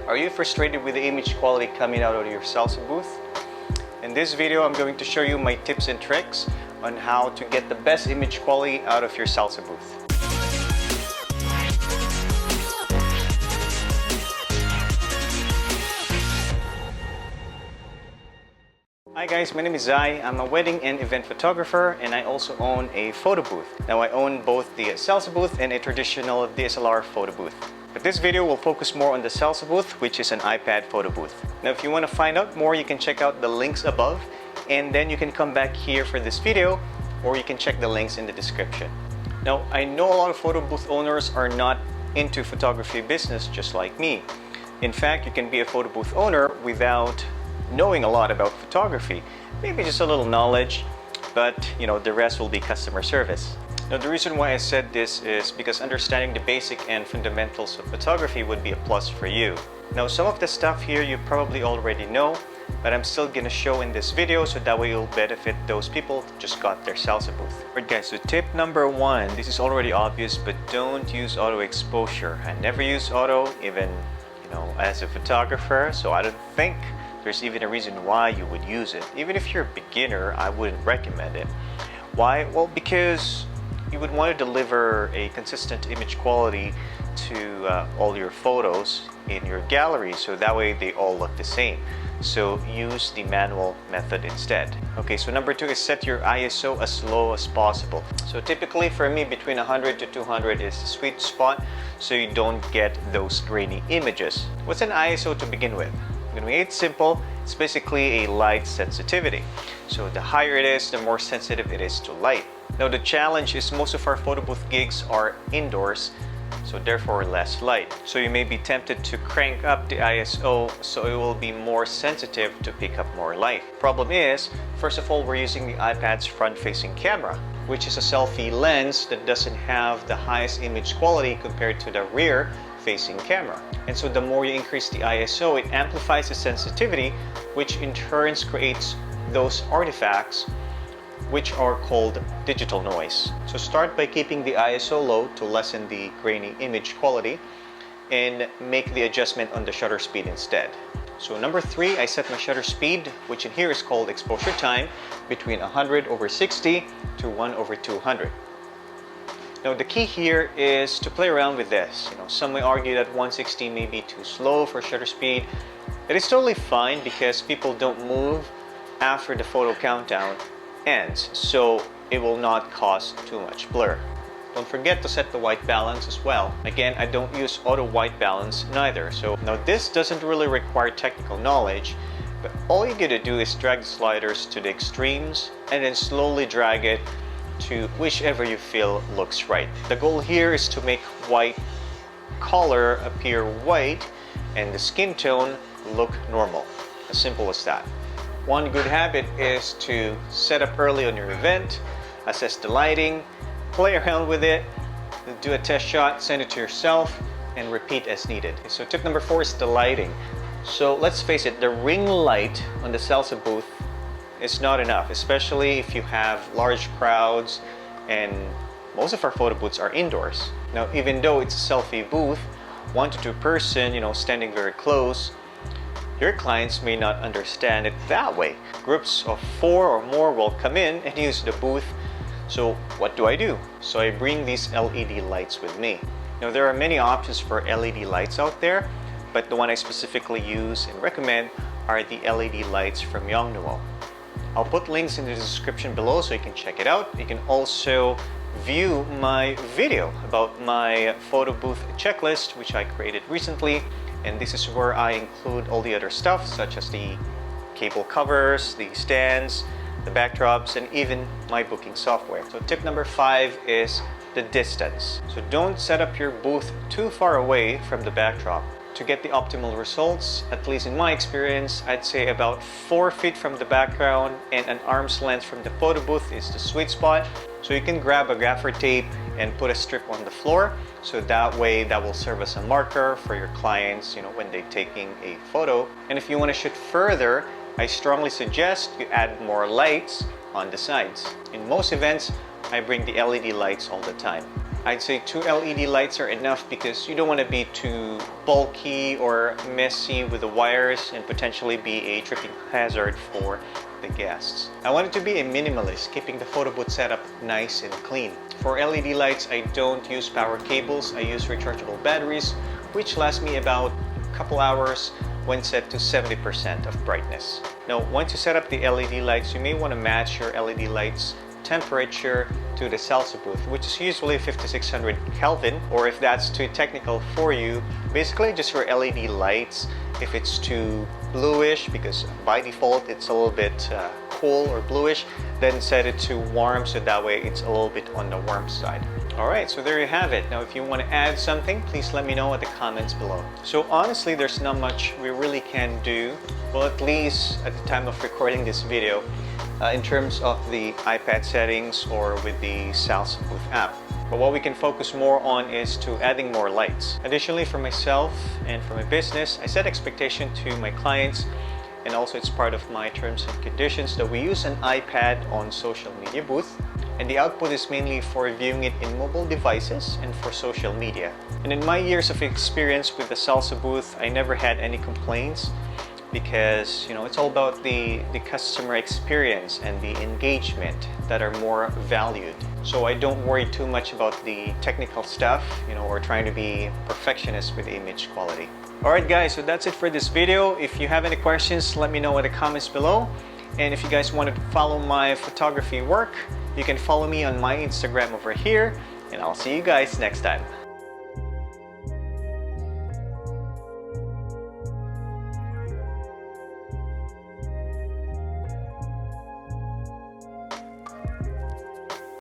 Are you frustrated with the image quality coming out of your Salsa booth? In this video, I'm going to show you my tips and tricks on how to get the best image quality out of your Salsa booth. Hi guys, my name is Zai. I'm a wedding and event photographer, and I also own a photo booth. Now I own both the Salsa booth and a traditional DSLR photo booth. But this video will focus more on the Salsa booth, which is an iPad photo booth. Now if you want to find out more, you can check out the links above, and then you can come back here for this video, or you can check the links in the description. Now I know a lot of photo booth owners are not into photography business just like me. In fact, you can be a photo booth owner without knowing a lot about photography. Maybe just a little knowledge, but the rest will be customer service. Now the reason why I said this is because understanding the basic and fundamentals of photography would be a plus for you. Now some of the stuff here you probably already know, but I'm still gonna show in this video so that way you'll benefit those people who just got their Salsa booth. Alright guys, so tip number one, this is already obvious, but don't use auto exposure. I never use auto, even as a photographer, so I don't think there's even a reason why you would use it. Even if you're a beginner, I wouldn't recommend it. Why? Well, because you would want to deliver a consistent image quality to all your photos in your gallery, so that way they all look the same. So use the manual method instead. Okay, so number two is set your ISO as low as possible. So typically for me, between 100 to 200 is the sweet spot, so you don't get those grainy images. What's an ISO to begin with? When we make it simple, it's basically a light sensitivity. So the higher it is, the more sensitive it is to light. Now the challenge is most of our photo booth gigs are indoors, so therefore less light. So you may be tempted to crank up the ISO so it will be more sensitive to pick up more light. Problem is, first of all, we're using the iPad's front-facing camera, which is a selfie lens that doesn't have the highest image quality compared to the rear-facing camera. And so the more you increase the ISO, it amplifies the sensitivity, which in turn creates those artifacts which are called digital noise. So start by keeping the ISO low to lessen the grainy image quality and make the adjustment on the shutter speed instead. So number three, I set my shutter speed, which in here is called exposure time, between 100/60 to 1/200. Now the key here is to play around with this. Some may argue that 160 may be too slow for shutter speed. It is totally fine because people don't move after the photo countdown ends, so it will not cause too much blur. Don't forget to set the white balance as well. Again, I don't use auto white balance neither. So now this doesn't really require technical knowledge, but all you gotta do is drag the sliders to the extremes and then slowly drag it to whichever you feel looks right. The goal here is to make white color appear white and the skin tone look normal. As simple as that. One good habit is to set up early on your event, assess the lighting, play around with it, do a test shot, send it to yourself, and repeat as needed. So tip number four is the lighting. So let's face it, the ring light on the Salsa booth is not enough, especially if you have large crowds, and most of our photo booths are indoors. Now, even though it's a selfie booth, 1 to 2 person, standing very close, your clients may not understand it that way. Groups of 4 or more will come in and use the booth. So what do? So I bring these LED lights with me. Now there are many options for LED lights out there, but the one I specifically use and recommend are the LED lights from Yongnuo. I'll put links in the description below so you can check it out. You can also view my video about my photo booth checklist, which I created recently. And this is where I include all the other stuff, such as the cable covers, the stands, the backdrops, and even my booking software. So tip number five is the distance. So don't set up your booth too far away from the backdrop. To get the optimal results, at least in my experience, I'd say about 4 feet from the background and an arm's length from the photo booth is the sweet spot. So you can grab a gaffer tape and put a strip on the floor, so that way that will serve as a marker for your clients when they're taking a photo. And if you want to shoot further, I strongly suggest you add more lights on the sides. In most events, I bring the LED lights all the time. I'd say 2 LED lights are enough because you don't want to be too bulky or messy with the wires and potentially be a tripping hazard for the guests. I want it to be a minimalist, keeping the photo booth setup nice and clean. For LED lights, I don't use power cables. I use rechargeable batteries, which last me about a couple hours when set to 70% of brightness. Now, once you set up the LED lights, you may want to match your LED lights temperature to the Salsa booth, which is usually 5600 Kelvin, or if that's too technical for you, basically just your LED lights. If it's too bluish, because by default it's a little bit cool or bluish, then set it to warm, so that way it's a little bit on the warm side. Alright, so there you have it. Now if you want to add something, please let me know in the comments below. So honestly, there's not much we really can do, well, at least at the time of recording this video, in terms of the iPad settings or with the Salsa Booth app. But what we can focus more on is to adding more lights. Additionally, for myself and for my business, I set expectation to my clients, and also it's part of my terms and conditions that we use an iPad on social media booth, and the output is mainly for viewing it in mobile devices and for social media. And in my years of experience with the Salsa booth, I never had any complaints, because it's all about the customer experience and the engagement that are more valued. So I don't worry too much about the technical stuff, or trying to be perfectionist with image quality. Alright guys, so that's it for this video. If you have any questions, let me know in the comments below. And if you guys want to follow my photography work, you can follow me on my Instagram over here, and I'll see you guys next time.